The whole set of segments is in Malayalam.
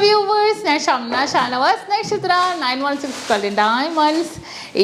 viewers, SHAMNA, Nakshathra, 916 Diamonds.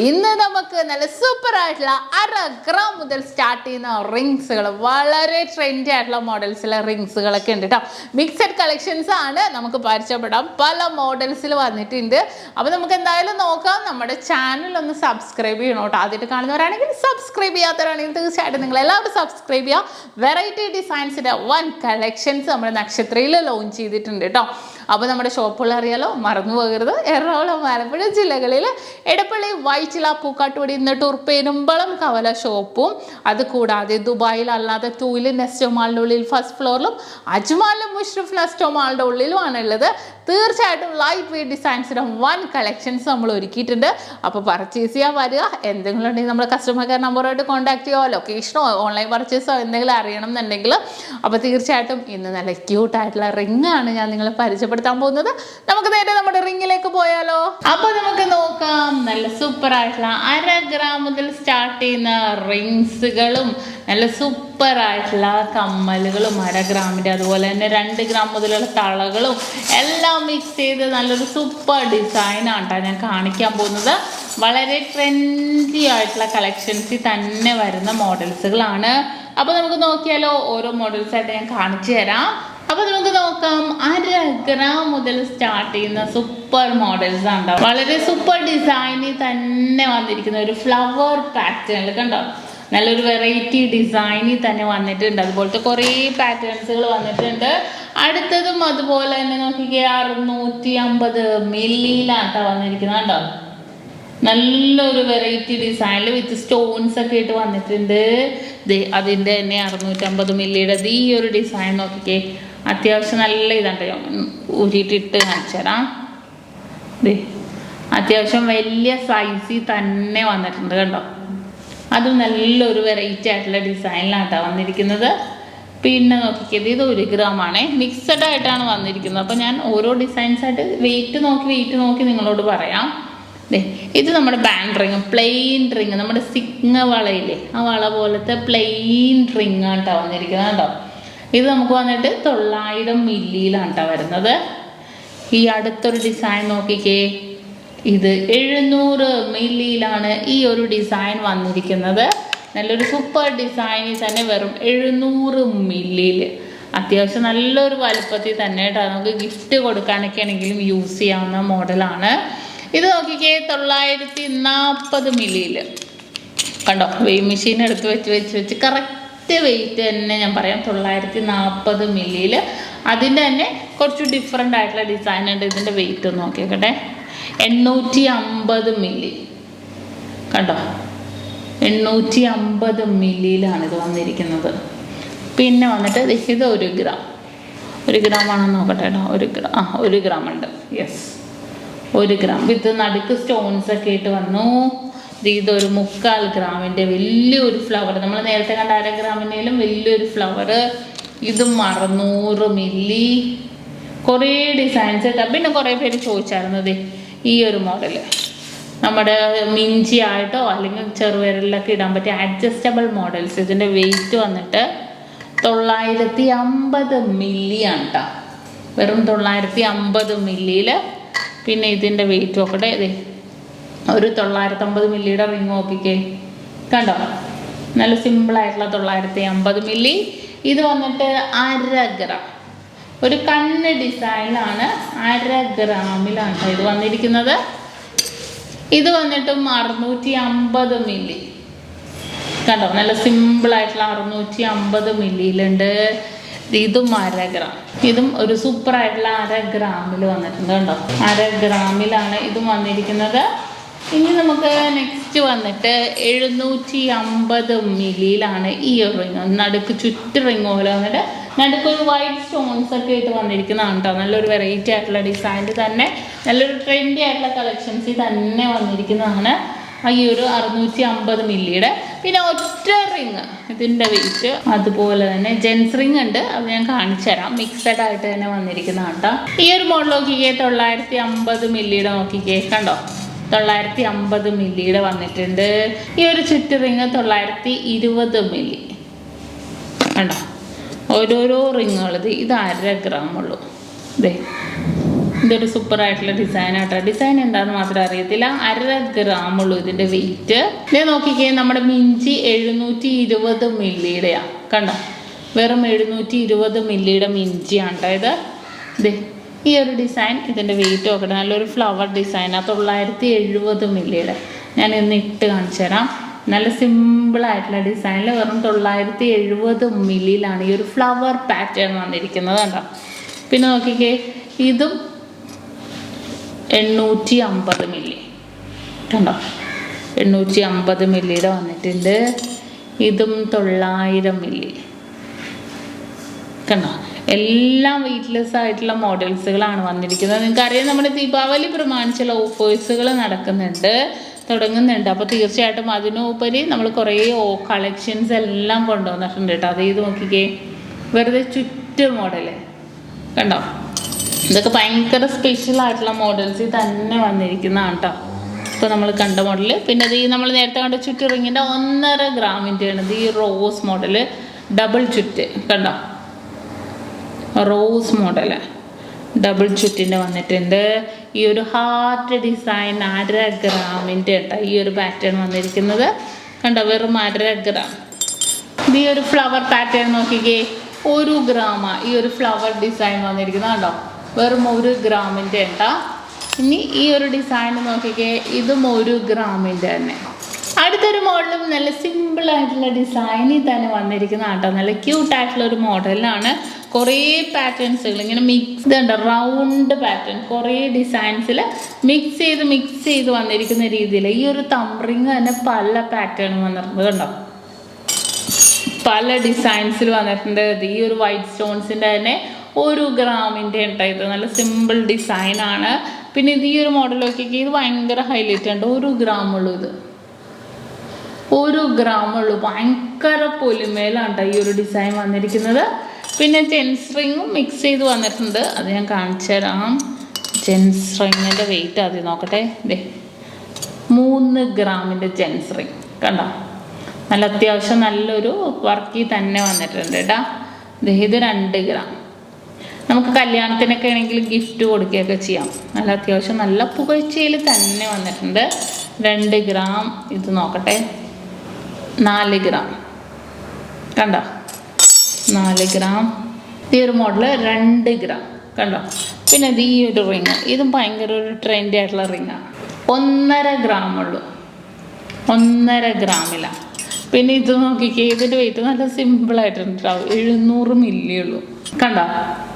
ഇന്ന് നമുക്ക് നല്ല സൂപ്പർ ആയിട്ടുള്ള 1/2 gram മുതൽ സ്റ്റാർട്ട് ചെയ്യുന്ന റിങ്സുകൾ, വളരെ ട്രെൻഡി ആയിട്ടുള്ള മോഡൽസിലെ റിങ്സുകളൊക്കെ ഉണ്ട് കേട്ടോ. മിക്സഡ് കളക്ഷൻസ് ആണ്, നമുക്ക് പരിചയപ്പെടാം. പല മോഡൽസിൽ വന്നിട്ടുണ്ട്. അപ്പോൾ നമുക്ക് എന്തായാലും നോക്കാം. നമ്മുടെ ചാനൽ ഒന്ന് സബ്സ്ക്രൈബ് ചെയ്യണം കേട്ടോ. ആദ്യമായിട്ട് കാണുന്നവരാണെങ്കിൽ സബ്സ്ക്രൈബ് ചെയ്യാത്തവരാണെങ്കിൽ തീർച്ചയായിട്ടും നിങ്ങൾ എല്ലാവരും സബ്സ്ക്രൈബ് ചെയ്യുക. വെറൈറ്റി ഡിസൈൻസിൻ്റെ 1 കളക്ഷൻസ് നമ്മൾ നക്ഷത്രയിൽ ലോഞ്ച് ചെയ്തിട്ടുണ്ട് കേട്ടോ. അപ്പോൾ നമ്മുടെ ഷോപ്പുകൾ അറിയാലോ, മറന്നു പോകരുത്. എറണാകുളം, ആലപ്പുഴ ജില്ലകളിൽ എടപ്പള്ളി, വൈറ്റില, പൂക്കാട്ടുപടി, നെട്ടൂർ, പെരുമ്പളം, കവല ഷോപ്പും, അതുകൂടാതെ ദുബായിൽ അല്ലാതെ ടൂയിൽ നെസ്റ്റോ മാളിൻ്റെ ഉള്ളിൽ ഫസ്റ്റ് ഫ്ലോറിലും അജ്മാലിലും മുഷ്റഫ് നെസ്റ്റോ മാളിൻ്റെ ഉള്ളിലുമാണ് ഉള്ളത്. തീർച്ചയായിട്ടും ലൈറ്റ് വെയ്റ്റ് ഡിസൈൻസിൻ്റെ 1 കളക്ഷൻസ് നമ്മൾ ഒരുക്കിയിട്ടുണ്ട്. അപ്പോൾ പർച്ചേസ് ചെയ്യാൻ വരിക. എന്തെങ്കിലും ഉണ്ടെങ്കിൽ നമ്മുടെ കസ്റ്റമർ കെയർ നമ്പറുമായിട്ട് കോൺടാക്ട് ചെയ്യുമോ, ലൊക്കേഷനോ ഓൺലൈൻ പർച്ചേസോ എന്തെങ്കിലും അറിയണം എന്നുണ്ടെങ്കിൽ അപ്പോൾ തീർച്ചയായിട്ടും ഇന്ന് നല്ല ക്യൂട്ടായിട്ടുള്ള റിങ്ങാണ് ഞാൻ നിങ്ങളെ പരിചയപ്പെടുത്താൻ പോകുന്നത്. നമുക്ക് നേരെ നമ്മുടെ റിങ്ങിലേക്ക് പോയാലോ. അപ്പോൾ നമുക്ക് നോക്കാം. നല്ല സൂപ്പർ ആയിട്ടുള്ള 1/2 gram മുതൽ സ്റ്റാർട്ട് ചെയ്യുന്ന റിങ്സുകളും നല്ല സൂപ്പർ ആയിട്ടുള്ള കമ്മലുകളും 1/2 ഗ്രാമിൻ്റെ, അതുപോലെ തന്നെ 2 gram മുതലുള്ള തളകളും എല്ലാം മിക്സ് ചെയ്ത് നല്ലൊരു സൂപ്പർ ഡിസൈനാണ് കേട്ടോ ഞാൻ കാണിക്കാൻ പോകുന്നത്. വളരെ ട്രെൻഡി ആയിട്ടുള്ള കളക്ഷൻസിൽ തന്നെ വരുന്ന മോഡൽസുകളാണ്. അപ്പോൾ നമുക്ക് നോക്കിയാലോ, ഓരോ മോഡൽസായിട്ട് ഞാൻ കാണിച്ചു തരാം. അപ്പോൾ നമുക്ക് നോക്കാം. 1/2 gram മുതൽ സ്റ്റാർട്ട് ചെയ്യുന്ന സൂപ്പർ മോഡൽസ് ആണ്. വളരെ സൂപ്പർ ഡിസൈനിൽ തന്നെ വന്നിരിക്കുന്ന ഒരു ഫ്ലവർ പാറ്റേണിൽ കണ്ടോ, നല്ലൊരു വെറൈറ്റി ഡിസൈനിൽ തന്നെ വന്നിട്ടുണ്ട്. അതുപോലത്തെ കുറേ പാറ്റേൺസുകൾ വന്നിട്ടുണ്ട്. അടുത്തതും അതുപോലെ തന്നെ നോക്കിക്കേ, 650 മില്ലിയിലാട്ടോ വന്നിരിക്കുന്നത് കേട്ടോ. നല്ലൊരു വെറൈറ്റി ഡിസൈനിൽ വിത്ത് സ്റ്റോൺസ് ഒക്കെ ഇട്ട് വന്നിട്ടുണ്ട്. അതിൻ്റെ തന്നെ 650 മില്ലിയുടെ ഈ ഒരു ഡിസൈൻ നോക്കിക്കേ, അത്യാവശ്യം നല്ല ഇതാണ്. ഊരിയിട്ടിട്ട് കാണിച്ചു തരാം. അത്യാവശ്യം വലിയ സൈസിൽ തന്നെ വന്നിട്ടുണ്ട് കണ്ടോ. അതും നല്ലൊരു വെറൈറ്റി ആയിട്ടുള്ള ഡിസൈനിലാട്ടോ വന്നിരിക്കുന്നത്. പിന്നെ നോക്കിക്കത്, ഇത് 1 gram ആണ്, മിക്സഡ് ആയിട്ടാണ് വന്നിരിക്കുന്നത്. അപ്പോൾ ഞാൻ ഓരോ ഡിസൈൻസായിട്ട് വെയിറ്റ് നോക്കി നിങ്ങളോട് പറയാം. ഇത് നമ്മുടെ ബാൻഡ് റിങ്, പ്ലെയിൻ റിങ്, നമ്മുടെ സിഗ്ന വളയില്ലേ ആ വള പോലത്തെ പ്ലെയിൻ റിങ് ആണ് കേട്ടോ വന്നിരിക്കുന്നത് കേട്ടോ. ഇത് നമുക്ക് വന്നിട്ട് 900 മില്ലിയിലാണ് കേട്ടോ വരുന്നത്. ഈ അടുത്തൊരു ഡിസൈൻ നോക്കിക്കേ, ഇത് 700 മില്ലിയിലാണ് ഈ ഒരു ഡിസൈൻ വന്നിരിക്കുന്നത്. നല്ലൊരു സൂപ്പർ ഡിസൈനിൽ തന്നെ വെറും 700 മില്ലിയിൽ, അത്യാവശ്യം നല്ലൊരു വലുപ്പത്തിൽ തന്നെ കേട്ടോ. നമുക്ക് ഗിഫ്റ്റ് കൊടുക്കാനൊക്കെ ആണെങ്കിലും യൂസ് ചെയ്യാവുന്ന മോഡലാണ്. ഇത് നോക്കിക്കേ, 940 മില്ലിയിൽ കണ്ടോ. വെയിറ്റ് മെഷീൻ എടുത്ത് വെച്ച് കറക്റ്റ് വെയിറ്റ് തന്നെ ഞാൻ പറയാം, 940 മില്ലിയിൽ. അതിൻ്റെ തന്നെ കുറച്ച് ഡിഫറെൻ്റ് ആയിട്ടുള്ള ഡിസൈൻ ഉണ്ട്. ഇതിൻ്റെ വെയിറ്റ് ഒന്ന് നോക്കിയേക്കട്ടെ, 850 മില്ലി കണ്ടോ. 850 മില്ലിയിലാണ് ഇത് വന്നിരിക്കുന്നത്. പിന്നെ വന്നിട്ട് ഇത് 1 gram. 1 gram ആണെന്ന് നോക്കട്ടെ കേട്ടോ. 1 gram, 1 gram ഉണ്ട്. യെസ്, 1 gram വിത്ത് നടുക്ക് സ്റ്റോൺസ് ഒക്കെ ഇട്ട് വന്നു. ഇതൊരു 3/4 ഗ്രാമിൻ്റെ വലിയൊരു ഫ്ലവർ, നമ്മൾ നേരത്തെ കണ്ട 1/2 ഗ്രാമിനേലും വലിയൊരു ഫ്ലവർ. ഇതും 600 മില്ലി. കുറേ ഡിസൈൻസ് ഇട്ടാ. പിന്നെ കുറേ പേര് ചോദിച്ചായിരുന്നത് ഈ ഒരു മോഡൽ നമ്മുടെ മിഞ്ചി ആയിട്ടോ അല്ലെങ്കിൽ ചെറുവിരലിലൊക്കെ ഇടാൻ പറ്റിയ അഡ്ജസ്റ്റബിൾ മോഡൽസ്. ഇതിൻ്റെ വെയിറ്റ് വന്നിട്ട് 950 മില്ലിയാണ് കേട്ടോ, വെറും 950 മില്ലിയിൽ. പിന്നെ ഇതിൻ്റെ വെയിറ്റ് നോക്കട്ടെ, ഒരു 950 മില്ലിയുടെ റിങ് നോക്കിക്കേ കണ്ടോ. നല്ല സിമ്പിളായിട്ടുള്ള 950 മില്ലി. ഇത് വന്നിട്ട് 1/2 gram, ഒരു കണ്ണ് ഡിസൈനിലാണ്. 1/2 ഗ്രാമിലാണ് ഇത് വന്നിരിക്കുന്നത്. ഇത് വന്നിട്ടും 650 മില്ലി കണ്ടോ. നല്ല സിമ്പിളായിട്ടുള്ള 650 മില്ലിയിലുണ്ട്. ഇതും 1/2 gram. ഇതും ഒരു സൂപ്പറായിട്ടുള്ള 1/2 ഗ്രാമിൽ വന്നിട്ടുണ്ട് കണ്ടോ. 1/2 ഗ്രാമിലാണ് ഇതും വന്നിരിക്കുന്നത്. ഇനി നമുക്ക് നെക്സ്റ്റ് വന്നിട്ട് 750 മില്ലിയിലാണ് ഈ ഒരു റിങ്. നടുക്ക് ചുറ്റ് റിങ് പോലെ വന്നിട്ട് നടുക്കൊരു വൈറ്റ് സ്റ്റോൺസ് ഒക്കെ ഇട്ട് വന്നിരിക്കുന്നതാണ് കേട്ടോ. നല്ലൊരു വെറൈറ്റി ആയിട്ടുള്ള ഡിസൈനിൽ തന്നെ നല്ലൊരു ട്രെൻഡി ആയിട്ടുള്ള കളക്ഷൻസിൽ തന്നെ വന്നിരിക്കുന്നതാണ് ഈ ഒരു 650 മില്ലിയുടെ. പിന്നെ ഒറ്റ റിങ്, ഇതിൻ്റെ വെയിറ്റ് അതുപോലെ തന്നെ ജെൻസ് റിങ് ഉണ്ട്, അത് ഞാൻ കാണിച്ചു തരാം. മിക്സഡ് ആയിട്ട് തന്നെ വന്നിരിക്കുന്നതാണ് കേട്ടോ. ഈ ഒരു മോഡൽ നോക്കിക്കേ, 950 മില്ലിയുടെ നോക്കിക്കേ കണ്ടോ. 950 മില്ലിയുടെ വന്നിട്ടുണ്ട്. ഈ ഒരു ചുറ്റ് റിങ് 920 മില്ലി കണ്ടോ. ഓരോരോ റിങ്ങുകൾ ഇത് 1/2 gram ഉള്ളൂ. ഇതൊരു സൂപ്പറായിട്ടുള്ള ഡിസൈനാട്ടോ. ഡിസൈൻ എന്താണെന്ന് മാത്രം അറിയത്തില്ല. 1/2 ഗ്രാമുള്ളൂ ഇതിൻ്റെ വെയിറ്റ്. ഇതേ നോക്കിക്കേ, നമ്മുടെ മിഞ്ചി 720 മില്ലിയുടെയാണ്. കണ്ടോ, വെറും 720 മില്ലിയുടെ മിഞ്ചിയാണ് കേട്ടോ ഇത്. ഈ ഒരു ഡിസൈൻ ഇതിൻ്റെ വെയിറ്റ് നോക്കട്ടെ. നല്ലൊരു ഫ്ലവർ ഡിസൈനാണ്. 970 മില്ലിയുടെ. ഞാൻ ഇന്ന് ഇട്ട് കാണിച്ചു തരാം. നല്ല സിമ്പിളായിട്ടുള്ള ഡിസൈനിൽ വെറും 970 മില്ലിയിലാണ് ഈ ഒരു ഫ്ലവർ പാറ്റേൺ വന്നിരിക്കുന്നത് കണ്ടോ. പിന്നെ നോക്കിക്കേ, ഇതും 850 മില്ലി കണ്ടോ, 850 മില്ലിയുടെ വന്നിട്ടുണ്ട്. ഇതും 900 മില്ലി കണ്ടോ. എല്ലാം വെയ്റ്റ്ലെസ് ആയിട്ടുള്ള മോഡൽസുകളാണ് വന്നിരിക്കുന്നത്. നിങ്ങൾക്കറിയാം, നമ്മുടെ ദീപാവലി പ്രമാണിച്ചുള്ള ഓഫേഴ്സുകൾ തുടങ്ങുന്നുണ്ട്. അപ്പോൾ തീർച്ചയായിട്ടും അതിനുപരി നമ്മൾ കുറേ കളക്ഷൻസ് എല്ലാം കൊണ്ടുവന്നിട്ടുണ്ട് കേട്ടോ. അത് ഇത് നോക്കിക്കേ, വെറുതെ ചുറ്റ് മോഡല് കണ്ടോ. ഇതൊക്കെ ഭയങ്കര സ്പെഷ്യൽ ആയിട്ടുള്ള മോഡൽസ് തന്നെ വന്നിരിക്കുന്നതാണ് കേട്ടോ. ഇപ്പോൾ നമ്മൾ കണ്ട മോഡൽ. പിന്നെ ഇത് നമ്മൾ നേരത്തെ കണ്ട ചുറ്റ് റിങ്ങിൻ്റെ 1.5 ഗ്രാമിൻ്റെ ആണ്. ഇത് ഈ റോസ് മോഡല് ഡബിൾ ചുറ്റ് കണ്ടോ, റോസ് മോഡല് ഡബിൾ ചുറ്റിൻ്റെ വന്നിട്ടുണ്ട്. ഈ ഒരു ഹാർട്ട് ഡിസൈൻ 1/2 ഗ്രാമിൻ്റെ കേട്ടോ ഈ ഒരു പാറ്റേൺ വന്നിരിക്കുന്നത് കണ്ടോ, വെറും 1/2 ഗ്രാം. ഇത് ഈ ഒരു ഫ്ലവർ പാറ്റേൺ നോക്കിക്കേ, 1 ഗ്രാമാണ് ഈ ഒരു ഫ്ലവർ ഡിസൈൻ വന്നിരിക്കുന്നത് കണ്ടോ, വെറും 1 ഗ്രാമിൻ്റെ കേട്ടോ. ഇനി ഈ ഒരു ഡിസൈൻ നോക്കിക്കേ, ഇതും 1 ഗ്രാമിൻ്റെ തന്നെ. അടുത്തൊരു മോഡലും നല്ല സിമ്പിളായിട്ടുള്ള ഡിസൈനിൽ തന്നെ വന്നിരിക്കുന്ന കേട്ടോ. നല്ല ക്യൂട്ടായിട്ടുള്ള ഒരു മോഡലാണ്. കുറേ പാറ്റേൺസുകൾ ഇങ്ങനെ മിക്സ് ഉണ്ട്, റൗണ്ട് പാറ്റേൺ, കുറേ ഡിസൈൻസിൽ മിക്സ് ചെയ്ത് വന്നിരിക്കുന്ന രീതിയിൽ. ഈ ഒരു തംറിങ് തന്നെ പല പാറ്റേണും വന്നിട്ടുണ്ട് കണ്ടോ, പല ഡിസൈൻസിൽ വന്നിട്ടുണ്ട്. ഈ ഒരു വൈറ്റ് സ്റ്റോൺസിൻ്റെ തന്നെ 1 ഗ്രാമിൻ്റെ കേട്ടോ. ഇത് നല്ല സിമ്പിൾ ഡിസൈനാണ്. പിന്നെ ഇത് ഈ ഒരു മോഡൽ നോക്കിയൊക്കെ, ഇത് ഭയങ്കര ഹൈലൈറ്റ് ഉണ്ട്. 1 ഗ്രാമുള്ളൂ, ഇത് 1 ഗ്രാമുള്ളൂ. ഭയങ്കര പൊലിമേലാണ് കേട്ടോ ഈ ഒരു ഡിസൈൻ വന്നിരിക്കുന്നത്. പിന്നെ ജെൻസ് റിങ്ങും മിക്സ് ചെയ്ത് വന്നിട്ടുണ്ട്. അത് ഞാൻ കാണിച്ചു തരാം. ജെൻസ് റിങ്ങിൻ്റെ വെയിറ്റ് ആദ്യം നോക്കട്ടെ. ഇതേ 3 ഗ്രാമിൻ്റെ ജെൻസ് റിങ് കണ്ടോ, നല്ല അത്യാവശ്യം നല്ലൊരു വർക്കി തന്നെ വന്നിട്ടുണ്ട് കേട്ടോ. ഇത് 2 ഗ്രാം. നമുക്ക് കല്യാണത്തിനൊക്കെ ആണെങ്കിൽ ഗിഫ്റ്റ് കൊടുക്കുകയൊക്കെ ചെയ്യാം. നല്ല അത്യാവശ്യം നല്ല പുകഴ്ചയിൽ തന്നെ വന്നിട്ടുണ്ട്. 2 ഗ്രാം. ഇത് നോക്കട്ടെ, 4 ഗ്രാം കണ്ടോ, 4 ഗ്രാം. ഈ ഒരു മോഡൽ 2 ഗ്രാം കണ്ടോ. പിന്നെ ഇത് ഈ ഒരു റിങ്, ഇതും ഭയങ്കര ഒരു ട്രെൻഡി ആയിട്ടുള്ള റിങ്ങാണ്. 1.5 ഗ്രാമുള്ളൂ, 1.5 ഗ്രാമിലാണ്. പിന്നെ ഇത് നോക്കിക്കേ, ഇതിൻ്റെ വെയിറ്റ് നല്ല സിമ്പിളായിട്ടുണ്ടാവും. 700 മില്ലിയുള്ളൂ കണ്ടോ,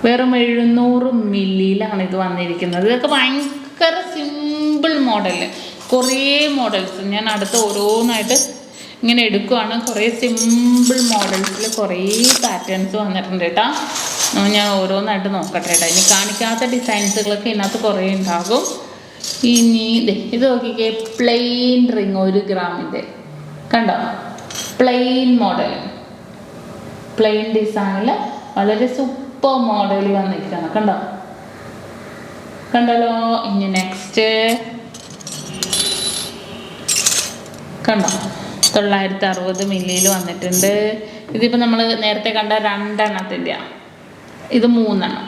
വെറും 700 മില്ലിയിലാണ് ഇത് വന്നിരിക്കുന്നത്. ഇതൊക്കെ ഭയങ്കര സിമ്പിൾ മോഡല്. കുറേ മോഡൽസ് ഞാൻ അടുത്ത് ഓരോന്നായിട്ട് ഇങ്ങനെ എടുക്കുവാണ്. കുറേ സിമ്പിൾ മോഡൽസിൽ കുറേ പാറ്റേൺസ് വന്നിട്ടുണ്ട് കേട്ടോ. ഞാൻ ഓരോന്നായിട്ട് നോക്കട്ടെ കേട്ടോ. ഇനി കാണിക്കാത്ത ഡിസൈൻസുകളൊക്കെ ഇതിനകത്ത് കുറേ ഉണ്ടാകും. ഇനി ഇത് നോക്കിക്കേ, പ്ലെയിൻ റിങ് 1 ഗ്രാമിൻ്റെ കണ്ടോ, പ്ലെയിൻ മോഡൽ, പ്ലെയിൻ ഡിസൈനിൽ വളരെ സൂപ്പർ മോഡൽ വന്നിരിക്കുകയാണ് കണ്ടോ, കണ്ടല്ലോ. ഇനി നെക്സ്റ്റ് കണ്ടോ, 960 മില്ലിയിൽ വന്നിട്ടുണ്ട്. ഇതിപ്പോൾ നമ്മൾ നേരത്തെ കണ്ട 2 എണ്ണത്തിൻ്റെയാണ്. ഇത് 3 എണ്ണം.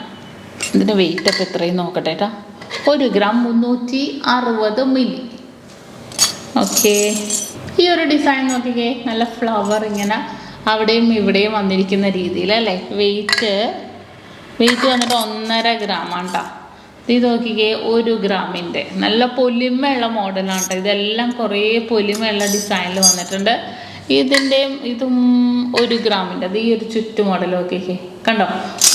ഇതിൻ്റെ വെയിറ്റ് അപ്പോൾ എത്രയും നോക്കട്ടെ കേട്ടോ. 1 ഗ്രാം 360 മില്ലി. ഓക്കെ, ഈ ഒരു ഡിസൈൻ നോക്കിക്കേ, നല്ല ഫ്ലവർ ഇങ്ങനെ അവിടെയും ഇവിടെയും വന്നിരിക്കുന്ന രീതിയിൽ അല്ലേ. വെയിറ്റ് വന്നിട്ട് 1.5 ഗ്രാമാണ് കേട്ടോ. ഇത് നോക്കിക്കേ, 1 ഗ്രാമിൻ്റെ നല്ല പൊലിമയുള്ള മോഡലാണ് കേട്ടോ. ഇതെല്ലാം കുറേ പൊലിമയുള്ള ഡിസൈനിൽ വന്നിട്ടുണ്ട്. ഇതും 1 ഗ്രാമിൻ്റെ. അത് ഈ ഒരു ചുറ്റു മോഡൽ നോക്കിക്കേ കണ്ടോ,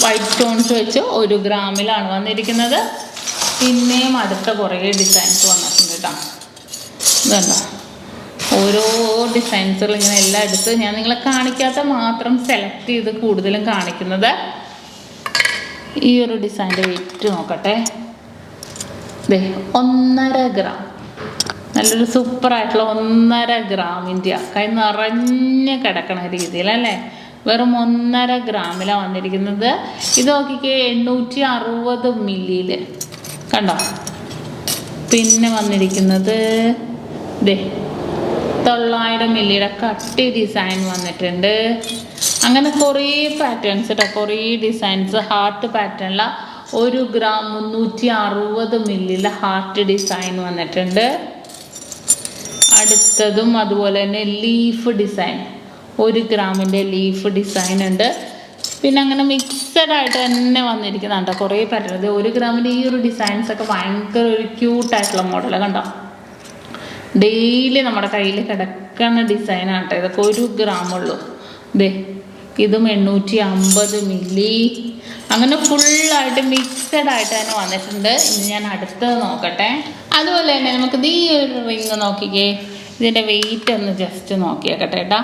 വൈറ്റ് സ്റ്റോൺസ് വെച്ച് 1 ഗ്രാമിലാണ് വന്നിരിക്കുന്നത്. പിന്നെയും അടുത്ത കുറേ ഡിസൈൻസ് വന്നിട്ടുണ്ട് കേട്ടോ. ഇതുണ്ടോ, ഓരോ ഡിസൈൻസുകൾ ഇങ്ങനെ എല്ലാം എടുത്ത് ഞാൻ നിങ്ങളെ കാണിക്കാത്ത മാത്രം സെലക്ട് ചെയ്ത് കൂടുതലും കാണിക്കുന്നത്. ഈ ഒരു ഡിസൈൻ്റെ വെയിറ്റ് നോക്കട്ടെ. 1.5 ഗ്രാം. നല്ലൊരു സൂപ്പറായിട്ടുള്ള 1.5 ഗ്രാമിൻ്റെ കൈ നിറഞ്ഞ് കിടക്കണ രീതിയിലല്ലേ. വെറും 1.5 ഗ്രാമിലാണ് വന്നിരിക്കുന്നത്. ഇത് നോക്കിക്കേ, 860 മില്ലിയിൽ കണ്ടോ. പിന്നെ വന്നിരിക്കുന്നത് 900 മില്ലിയുടെ കട്ടി ഡിസൈൻ വന്നിട്ടുണ്ട്. അങ്ങനെ കുറേ പാറ്റേൺസ് കേട്ടോ, കുറേ ഡിസൈൻസ്. ഹാർട്ട് പാറ്റേണില 1 ഗ്രാം 360 മില്ലിയിലെ ഹാർട്ട് ഡിസൈൻ വന്നിട്ടുണ്ട്. അടുത്തതും അതുപോലെ തന്നെ ലീഫ് ഡിസൈൻ, 1 ഗ്രാമിൻ്റെ ലീഫ് ഡിസൈൻ ഉണ്ട്. പിന്നെ അങ്ങനെ മിക്സഡ് ആയിട്ട് തന്നെ വന്നിരിക്കുന്നുണ്ട് കുറേ പാറ്റേൺ. 1 ഗ്രാമിൻ്റെ ഈ ഒരു ഡിസൈൻസ് ഒക്കെ ഭയങ്കര ഒരു ക്യൂട്ടായിട്ടുള്ള മോഡൽ കണ്ടോ. ഡെയിലി നമ്മുടെ കയ്യിൽ കിടക്കുന്ന ഡിസൈനാണ് കേട്ടോ. ഇതൊക്കെ 1 ഗ്രാമുള്ളൂ. ഇതും 850 മില്ലി. അങ്ങനെ ഫുള്ളായിട്ട് മിക്സഡ് ആയിട്ട് തന്നെ വന്നിട്ടുണ്ട്. ഇനി ഞാൻ അടുത്തത് നോക്കട്ടെ. അതുപോലെ തന്നെ നമുക്ക് ഈ ഒരു റിങ് നോക്കിക്കേ. ഇതിൻ്റെ വെയിറ്റ് ഒന്ന് ജസ്റ്റ് നോക്കിയേക്കട്ടെ കേട്ടോ.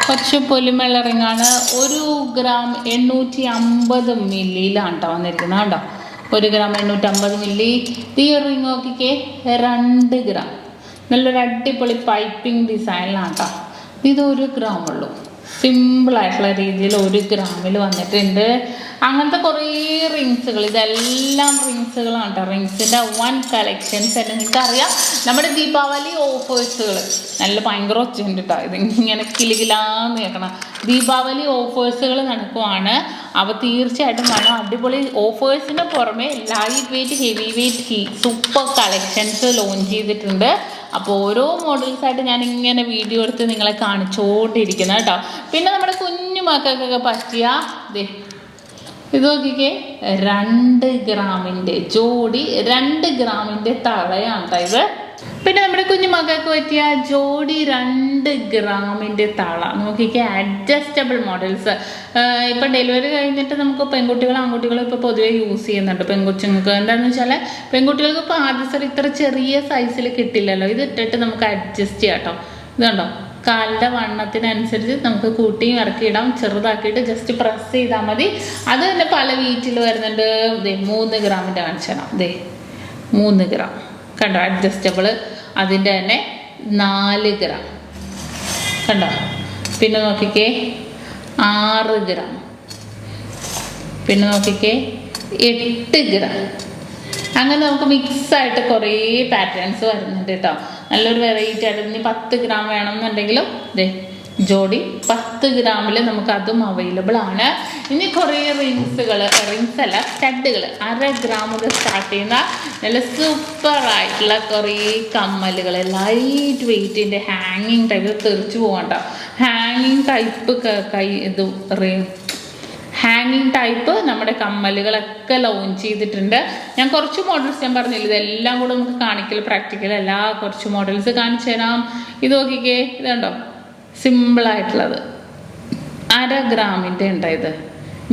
കുറച്ച് പൊലിമുള്ള റിങ്ങാണ്. 1 ഗ്രാം 850 മില്ലിയിലാണ് കേട്ടോ വന്നിരിക്കുന്നത് കേട്ടോ. 1 ഗ്രാം 850 മില്ലി. ഈ റിങ് നോക്കിക്കേ, 2 ഗ്രാം. നല്ലൊരു അടിപൊളി പൈപ്പിംഗ് ഡിസൈനിലാണ് കേട്ടോ. ഇത് 1 ഗ്രാമുള്ളൂ. സിമ്പിളായിട്ടുള്ള രീതിയിൽ 1 ഗ്രാമിൽ വന്നിട്ടുണ്ട്. അങ്ങനത്തെ കുറേ റിങ്സുകൾ, ഇതെല്ലാം റിങ്സുകളാണ് കേട്ടോ. റിങ്സിൻ്റെ 1 കളക്ഷൻസ് തന്നെ. നിങ്ങൾക്കറിയാം നമ്മുടെ ദീപാവലി ഓഫേഴ്സുകൾ നല്ല ഭയങ്കര ഒച്ചയുണ്ട് കേട്ടോ. ഇതിങ്ങനെ കിലുകിലാന്ന് കേൾക്കണം. ദീപാവലി ഓഫേഴ്സുകൾ നടക്കുവാണ്. അപ്പോൾ തീർച്ചയായിട്ടും വേണം. അടിപൊളി ഓഫേഴ്സിന് പുറമെ light weight, heavy weight, super collections launch ചെയ്തിട്ടുണ്ട്. അപ്പോൾ ഓരോ മോഡൽസായിട്ട് ഞാനിങ്ങനെ വീഡിയോ എടുത്ത് നിങ്ങളെ കാണിച്ചുകൊണ്ടിരിക്കുന്നത് കേട്ടോ. പിന്നെ നമ്മുടെ കുഞ്ഞു മക്കൾക്കൊക്കെ പറ്റിയ ഇത് നോക്കിക്കേ, 2 ഗ്രാമിൻ്റെ ജോഡി, 2 ഗ്രാമിൻ്റെ തളയാണ് കേട്ടോ ഇത്. പിന്നെ നമ്മുടെ കുഞ്ഞു മക്കൾക്ക് പറ്റിയ ജോഡി 2 ഗ്രാമിൻ്റെ തള നോക്കിക്കേ. Adjustable models. ഇപ്പം ഡെലിവറി കഴിഞ്ഞിട്ട് നമുക്ക് പെൺകുട്ടികളും ആൺകുട്ടികളും ഇപ്പോൾ പൊതുവേ യൂസ് ചെയ്യുന്നുണ്ട്. പെൺകൊച്ചുങ്ങൾക്ക് എന്താണെന്ന് വെച്ചാൽ പെൺകുട്ടികൾക്ക് ഇപ്പോൾ ആദ്യത്തെ ഇത്ര ചെറിയ സൈസിൽ കിട്ടില്ലല്ലോ. ഇത് ഇട്ടിട്ട് നമുക്ക് അഡ്ജസ്റ്റ് ചെയ്യാം കേട്ടോ. ഇതുണ്ടോ, കാലിൻ്റെ വണ്ണത്തിനനുസരിച്ച് നമുക്ക് കൂട്ടിയും ഇറക്കിയിടാം. ചെറുതാക്കിയിട്ട് ജസ്റ്റ് പ്രസ് ചെയ്താൽ മതി. അത് തന്നെ പല വീട്ടിൽ വരുന്നുണ്ട്. 3 ഗ്രാമിൻ്റെ കാണിച്ചാൽ 3 ഗ്രാം കണ്ടോ, അഡ്ജസ്റ്റബിൾ. അതിൻ്റെ തന്നെ 4 ഗ്രാം കണ്ടോ. പിന്നെ നോക്കിക്കേ 6 ഗ്രാം. പിന്നെ നോക്കിക്കേ 8 ഗ്രാം. അങ്ങനെ നമുക്ക് മിക്സായിട്ട് കുറേ പാറ്റേൺസ് വരുന്നുണ്ട് കേട്ടോ. നല്ലൊരു വെറൈറ്റി ആയിട്ട്. ഇനി 10 ഗ്രാം വേണമെന്നുണ്ടെങ്കിലും ജോഡി 10 ഗ്രാമിൽ നമുക്ക് അതും അവൈലബിൾ ആണ്. ഇനി കുറേ റിങ്സ് അല്ല സ്റ്റഡുകൾ 1/2 ഗ്രാം മുതൽ സ്റ്റാർട്ട് ചെയ്യുന്ന നല്ല സൂപ്പറായിട്ടുള്ള കുറേ കമ്മലുകൾ, ലൈറ്റ് വെയ്റ്റിൻ്റെ ഹാങ്ങിങ് ടൈപ്പ്. തെറിച്ച് പോകണ്ട. ഹാങ്ങിങ് ടൈപ്പ് ഹാങ്ങിങ് ടൈപ്പ് നമ്മുടെ കമ്മലുകളൊക്കെ ലോഞ്ച് ചെയ്തിട്ടുണ്ട്. ഞാൻ കുറച്ച് മോഡൽസ് ഞാൻ പറഞ്ഞില്ല, ഇതെല്ലാം കൂടെ നമുക്ക് കാണിക്കൽ പ്രാക്ടിക്കൽ അല്ല. കുറച്ച് മോഡൽസ് കാണിച്ചു തരാം. ഇത് നോക്കിക്കേ, ഇതുണ്ടോ സിമ്പിളായിട്ടുള്ളത് 1/2 ഗ്രാമിൻ്റെ ഉണ്ട്. ഇത്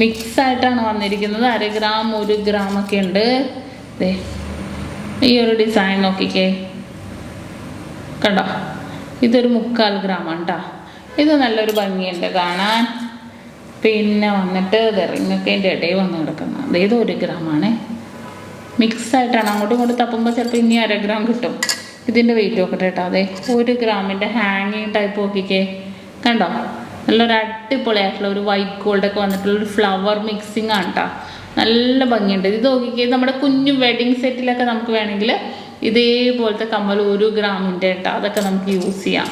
മിക്സായിട്ടാണ് വന്നിരിക്കുന്നത്. 1/2 ഗ്രാം 1 ഗ്രാമൊക്കെ ഉണ്ട്. ഈ ഒരു ഡിസൈൻ നോക്കിക്കേ കണ്ടോ. ഇതൊരു 3/4 ഗ്രാമാണ് കേട്ടോ. ഇത് നല്ലൊരു ഭംഗിയുണ്ട് കാണാൻ. പിന്നെ വന്നിട്ട് റിങ്ങൊക്കെ എൻ്റെ ഇടയിൽ വന്ന് കിടക്കുന്നത്. ഇത് 1 ഗ്രാമാണ്. മിക്സായിട്ടാണ്. അങ്ങോട്ടും ഇങ്ങോട്ടും തപ്പുമ്പോൾ ചിലപ്പോൾ ഇനി 1/2 ഗ്രാം കിട്ടും. ഇതിൻ്റെ വെയിറ്റ് നോക്കട്ടെ കേട്ടോ. 1 ഗ്രാമിൻ്റെ ഹാങ്ങിങ് ടൈപ്പ് നോക്കിക്കേ കണ്ടോ. നല്ലൊരു അടിപൊളിയായിട്ടുള്ള ഒരു വൈറ്റ് ഗോൾഡൊക്കെ വന്നിട്ടുള്ളൊരു ഫ്ലവർ മിക്സിങ് ആണ് കേട്ടോ. നല്ല ഭംഗിയുണ്ട്. ഇത് നോക്കിക്കേ, നമ്മുടെ കുഞ്ഞു വെഡിങ് സെറ്റിലൊക്കെ നമുക്ക് വേണമെങ്കിൽ ഇതേപോലത്തെ കമ്മൽ 1 ഗ്രാമിൻ്റെ കേട്ടോ. അതൊക്കെ നമുക്ക് യൂസ് ചെയ്യാം.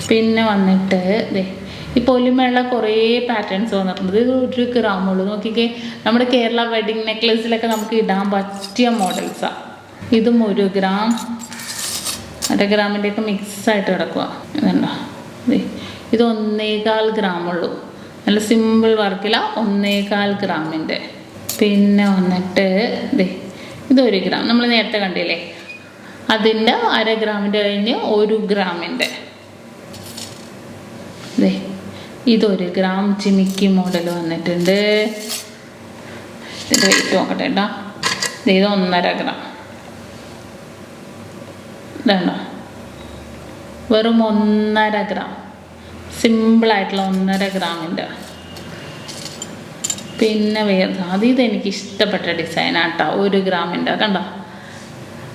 പിന്നെ വന്നിട്ട് ഈ പൊലിമയുള്ള കുറേ പാറ്റേൺസ് വന്നിട്ടുണ്ട്. ഇത് 1 ഗ്രാമുള്ളൂ. നോക്കിക്കേ, നമ്മുടെ കേരള വെഡിങ് നെക്ലസിലൊക്കെ നമുക്ക് ഇടാൻ പറ്റിയ മോഡൽസാണ്. ഇതും 1 ഗ്രാം 1/2 ഗ്രാമിൻ്റെയൊക്കെ മിക്സായിട്ട് കിടക്കുക. ഇതുണ്ടോ, ഇത് 1/4 ഗ്രാമുള്ളൂ. നല്ല സിമ്പിൾ വർക്കില 1/4 ഗ്രാമിൻ്റെ. പിന്നെ വന്നിട്ട് ഇത് 1 ഗ്രാം നമ്മൾ നേരത്തെ കണ്ടില്ലേ. അതിൻ്റെ 1/2 ഗ്രാമിൻ്റെ കഴിഞ്ഞ് 1 ഗ്രാമിൻ്റെ. ഇത് 1 ഗ്രാം ചിമിക്കി മോഡൽ വന്നിട്ടുണ്ട്. ഇതിൻ്റെ വെയിറ്റ് നോക്കട്ടെ കേട്ടോ. ഇത് 1/2 ഗ്രാം. ഇതാണോ, വെറും 1/2 ഗ്രാം. സിമ്പിളായിട്ടുള്ള 1/2 ഗ്രാമിൻ്റെ. പിന്നെ ഇതെനിക്ക് ഇഷ്ടപ്പെട്ട ഡിസൈനാണ് കേട്ടോ. 1 ഗ്രാമിൻ്റെ കണ്ടോ.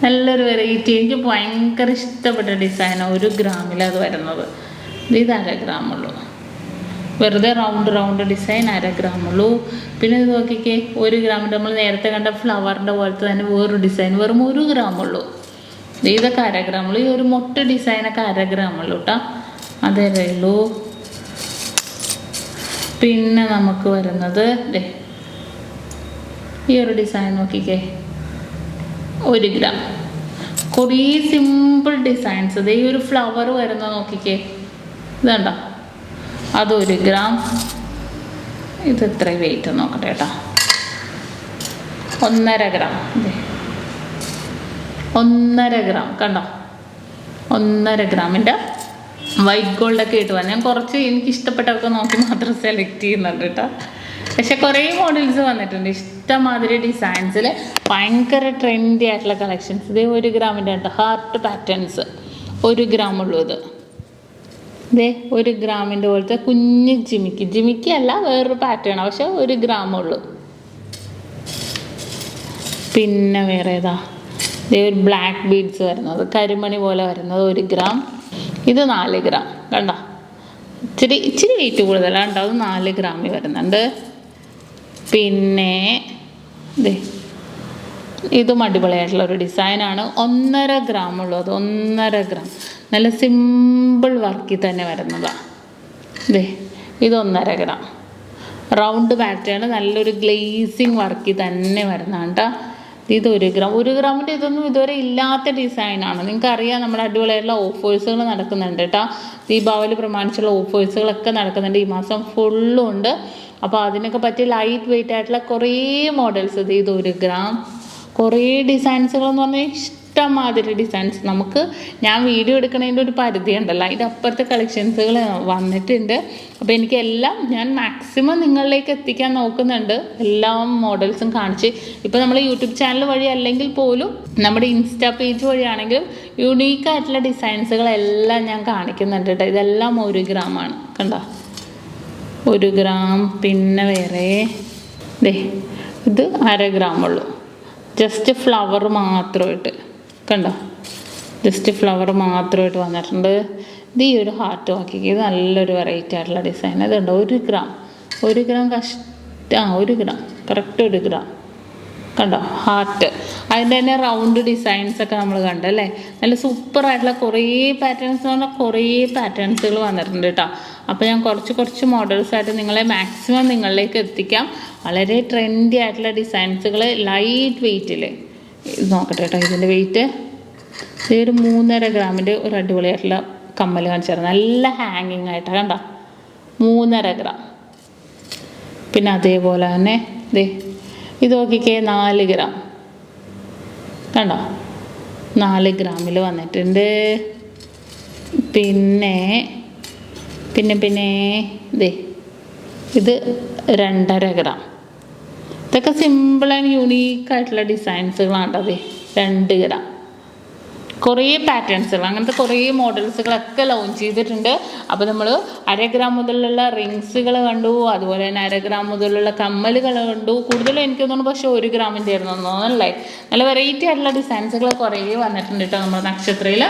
നല്ലൊരു വെറൈറ്റി. എനിക്ക് ഭയങ്കര ഇഷ്ടപ്പെട്ട ഡിസൈനാണ്. 1 ഗ്രാമിൽ അത് വരുന്നത്. ഇത് 1/2 ഗ്രാമുള്ളൂ. വെറുതെ റൗണ്ട് ഡിസൈൻ 1/2 ഗ്രാമുള്ളൂ. പിന്നെ ഇത് നോക്കിക്കേ, 1 ഗ്രാമിൻ്റെ നമ്മൾ നേരത്തെ കണ്ട ഫ്ലവറിൻ്റെ പോലത്തെ തന്നെ വേറൊരു ഡിസൈൻ വെറും 1 ഗ്രാമുള്ളൂ. ഇതൊക്കെ 1/2 ഗ്രാമുള്ളൂ. ഈ ഒരു മൊട്ട ഡിസൈനൊക്കെ 1/2 ഗ്രാമുള്ളൂ കേട്ടോ. അതേ ഉള്ളൂ. പിന്നെ നമുക്ക് വരുന്നത് ഈ ഒരു ഡിസൈൻ നോക്കിക്കേ, 1 ഗ്രാം. കുറേ സിമ്പിൾ ഡിസൈൻസ്. ഇത് ഈ ഒരു ഫ്ലവർ വരുന്നത് നോക്കിക്കേ, ഇതുണ്ടോ, അത് 1 ഗ്രാം. ഇത് എത്ര വെയിറ്റ് നോക്കട്ടെ കേട്ടോ, 1.5 ഗ്രാം. 1.5 ഗ്രാം കണ്ടോ, 1.5 ഗ്രാമിൻ്റെ വൈറ്റ് ഗോൾഡൊക്കെ ഇട്ട് വന്നു. ഞാൻ കുറച്ച് എനിക്ക് ഇഷ്ടപ്പെട്ടതൊക്കെ നോക്കി മാത്രം സെലക്ട് ചെയ്യുന്നുണ്ട് കേട്ടോ. പക്ഷെ കുറേ മോഡൽസ് വന്നിട്ടുണ്ട്, ഇഷ്ടമാതിരി ഡിസൈൻസിൽ ഭയങ്കര ട്രെൻഡി ആയിട്ടുള്ള കളക്ഷൻസ്. ഇതേ 1 ഗ്രാമിൻ്റെ ഉണ്ട്, ഹാർട്ട് പാറ്റേൺസ്, 1 ഗ്രാമുള്ളൂ. ഇതേ 1 ഗ്രാമിൻ്റെ പോലത്തെ കുഞ്ഞ് ജിമിക്കി അല്ല, വേറൊരു പാറ്റേൺ, പക്ഷെ 1 ഗ്രാമുള്ളൂ. പിന്നെ വേറെ ഏതാ, ഇതേ ഒരു ബ്ലാക്ക് ബീഡ്സ് വരുന്നത്, കരിമണി പോലെ വരുന്നത് 1 ഗ്രാം. ഇത് 4 ഗ്രാം കണ്ടോ, ഇച്ചിരി വെയിറ്റ് കൂടുതലാണ് കേട്ടോ, അത് 4 ഗ്രാമിൽ വരുന്നുണ്ട്. പിന്നെ ഇതും അടിപൊളിയായിട്ടുള്ളൊരു ഡിസൈനാണ്, 1.5 ഗ്രാമുള്ളൂ. അത് 1.5 ഗ്രാം, നല്ല സിമ്പിൾ വർക്കിൽ തന്നെ വരുന്നതാണ്. ഇത് 1.5 ഗ്രാം റൗണ്ട് പാറ്റേൺ, നല്ലൊരു ഗ്ലേസിങ് വർക്കിൽ തന്നെ വരുന്നതാണ് കേട്ടോ. ഇത് 1 ഗ്രാം. 1 ഗ്രാമിൻ്റെ ഇതൊന്നും ഇതുവരെ ഇല്ലാത്ത ഡിസൈനാണ്. നിങ്ങൾക്കറിയാം, നമ്മുടെ അടിപൊളിയായിട്ടുള്ള ഓഫേഴ്സുകൾ നടക്കുന്നുണ്ട് കേട്ടോ. ദീപാവലി പ്രമാണിച്ചുള്ള ഓഫേഴ്സുകളൊക്കെ നടക്കുന്നുണ്ട്, ഈ മാസം ഫുള്ളും ഉണ്ട്. അപ്പോൾ അതിനൊക്കെ പറ്റിയ ലൈറ്റ് വെയിറ്റ് ആയിട്ടുള്ള കുറേ മോഡൽസ്. ഇത് 1 ഗ്രാം. കുറേ ഡിസൈൻസുകളെന്ന് പറഞ്ഞാൽ ഇഷ്ടംമാതിരി ഡിസൈൻസ്. നമുക്ക് ഞാൻ വീഡിയോ എടുക്കുന്നതിൻ്റെ ഒരു പരിധി ഉണ്ടല്ലോ, അതിൻ്റെ അപ്പുറത്തെ കളക്ഷൻസുകൾ വന്നിട്ടുണ്ട്. അപ്പോൾ എനിക്കെല്ലാം ഞാൻ മാക്സിമം നിങ്ങളിലേക്ക് എത്തിക്കാൻ നോക്കുന്നുണ്ട്, എല്ലാ മോഡൽസും കാണിച്ച്. ഇപ്പോൾ നമ്മൾ യൂട്യൂബ് ചാനൽ വഴി അല്ലെങ്കിൽ പോലും നമ്മുടെ ഇൻസ്റ്റാ പേജ് വഴിയാണെങ്കിലും യുണീക്കായിട്ടുള്ള ഡിസൈൻസുകളെല്ലാം ഞാൻ കാണിക്കുന്നുണ്ട് കേട്ടോ. ഇതെല്ലാം 1 ഗ്രാമാണ് കണ്ടോ, 1 ഗ്രാം. പിന്നെ വേറെ ഇത് 1/2 ഗ്രാമുള്ളൂ, ജസ്റ്റ് ഫ്ലവർ മാത്രമായിട്ട് കണ്ടോ, ജസ്റ്റ് ഫ്ലവർ മാത്രമായിട്ട് വന്നിട്ടുണ്ട്. ഇത് ഈ ഒരു ഹാർട്ട് നോക്കി, ഇത് നല്ലൊരു വെറൈറ്റി ആയിട്ടുള്ള ഡിസൈൻ. അതുണ്ടോ, 1 gram. 1 gram 1 gram correct 1 gram കണ്ടോ, ഹാർട്ട്. അതിൻ്റെ തന്നെ റൗണ്ട് ഡിസൈൻസൊക്കെ നമ്മൾ കണ്ടല്ലേ, നല്ല സൂപ്പറായിട്ടുള്ള കുറേ പാറ്റേൺസ് എന്ന് പറഞ്ഞാൽ കുറേ പാറ്റേൺസുകൾ വന്നിട്ടുണ്ട് കേട്ടോ. അപ്പോൾ ഞാൻ കുറച്ച് മോഡൽസായിട്ട് നിങ്ങളെ മാക്സിമം നിങ്ങളിലേക്ക് എത്തിക്കാം. വളരെ ട്രെൻഡി ആയിട്ടുള്ള ഡിസൈൻസുകൾ ലൈറ്റ് വെയ്റ്റിൽ. ഇത് നോക്കട്ടെ കേട്ടോ, ഇതിൻ്റെ വെയിറ്റ് ഒരു 3.5 ഗ്രാമിൻ്റെ ഒരു അടിപൊളിയായിട്ടുള്ള കമ്മൽ കാണിച്ചു തരാം, നല്ല ഹാങ്ങിങ് ആയിട്ടാണ് കണ്ടോ, 3.5 ഗ്രാം. പിന്നെ അതേപോലെ തന്നെ ഇത് നോക്കിക്കേ, 4 ഗ്രാം കണ്ടോ, 4 ഗ്രാമിൽ വന്നിട്ടുണ്ട്. പിന്നെ ഇത് 2.5 ഗ്രാം. ഇതൊക്കെ സിമ്പിൾ ആൻഡ് യുണീക്കായിട്ടുള്ള ഡിസൈൻസുകളാണ് കേട്ടോ. 2 ഗ്രാം. കുറേ പാറ്റേൺസുകൾ, അങ്ങനത്തെ കുറേ മോഡൽസുകളൊക്കെ ലോഞ്ച് ചെയ്തിട്ടുണ്ട്. അപ്പോൾ നമ്മൾ 1/2 ഗ്രാം മുതലുള്ള റിങ്സുകൾ കണ്ടു, അതുപോലെ തന്നെ 1/2 ഗ്രാം മുതലുള്ള കമ്മലുകൾ കണ്ടു. കൂടുതലും എനിക്ക് തോന്നുന്നു പക്ഷേ 1 ഗ്രാമിൻ്റെ ആയിരുന്നു തോന്നുന്നല്ലേ. നല്ല വെറൈറ്റി ആയിട്ടുള്ള ഡിസൈൻസുകൾ കുറേ വന്നിട്ടുണ്ട് കേട്ടോ നമ്മുടെ നക്ഷത്രയിൽ.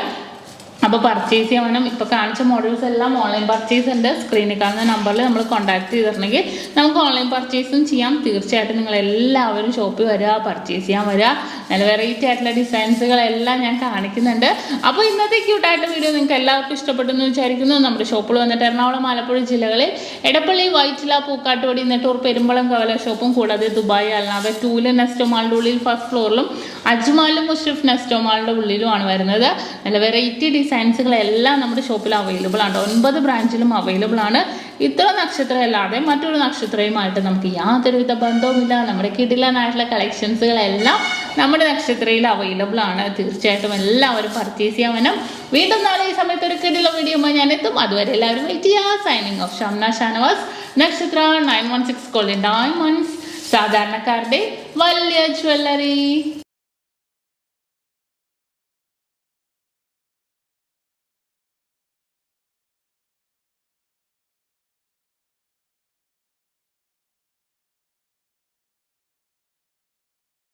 അപ്പോൾ പർച്ചേസ് ചെയ്യാൻ വേണം. ഇപ്പോൾ കാണിച്ച മോഡൽസ് എല്ലാം ഓൺലൈൻ പർച്ചേസ് ഉണ്ട്. സ്ക്രീനിൽ കാണുന്ന നമ്പറിൽ നമ്മൾ കോൺടാക്ട് ചെയ്തിട്ടുണ്ടെങ്കിൽ നമുക്ക് ഓൺലൈൻ പർച്ചേസും ചെയ്യാം. തീർച്ചയായിട്ടും നിങ്ങൾ എല്ലാവരും ഷോപ്പിൽ വരിക, പർച്ചേസ് ചെയ്യാൻ വരിക. നല്ല വെറൈറ്റി ആയിട്ടുള്ള ഡിസൈൻസുകളെല്ലാം ഞാൻ കാണിക്കുന്നുണ്ട്. അപ്പോൾ ഇന്നത്തെ ക്യൂട്ടായിട്ടുള്ള വീഡിയോ നിങ്ങൾക്ക് എല്ലാവർക്കും ഇഷ്ടപ്പെട്ടെന്ന് വിചാരിക്കുന്നു. നമ്മുടെ ഷോപ്പിൽ വന്നിട്ട് എറണാകുളം, ആലപ്പുഴ ജില്ലകളിൽ എടപ്പള്ളി, വൈറ്റില, പൂക്കാട്ടുപടി, നെട്ടൂർ, പെരുമ്പളം, കവല ഷോപ്പും കൂടാതെ ദുബായ്, അൽനാബ, ടൂല് നെസ്റ്റോ മാളിൻ്റെ ഉള്ളിൽ ഫസ്റ്റ് ഫ്ലോറിലും അജ്മാലും മുഷ്രിഫ് നെസ്റ്റോ മാളിൻ്റെ ഉള്ളിലുമാണ് വരുന്നത്. നല്ല വെറൈറ്റി ഡിസൈൻസുകളെല്ലാം നമ്മുടെ ഷോപ്പിൽ അവൈലബിൾ ആണ്. 9 ബ്രാഞ്ചിലും അവൈലബിൾ ആണ്. ഇത്ര നക്ഷത്രം അല്ലാതെ മറ്റൊരു നക്ഷത്രയുമായിട്ട് നമുക്ക് യാതൊരുവിധ ബന്ധവുമില്ല. നമ്മുടെ കിടിലനായിട്ടുള്ള കളക്ഷൻസുകളെല്ലാം നമ്മുടെ നക്ഷത്രയിൽ അവൈലബിൾ ആണ്. തീർച്ചയായിട്ടും എല്ലാവരും പർച്ചേസ് ചെയ്യാൻ വേണം. വീണ്ടും നാളെ ഈ സമയത്ത് ഒരു കിടില വീഡിയോ ഞാൻ എത്തും. അതുവരെ എല്ലാവരും വെയിറ്റ് ചെയ്യുക. സൈനിങ് ഓഫ് ഷംന ഷാനവാസ്, നക്ഷത്ര 916 ഗോൾഡൻ ഡയമണ്ട്സ്, സാധാരണക്കാരുടെ വലിയ ജ്വല്ലറി.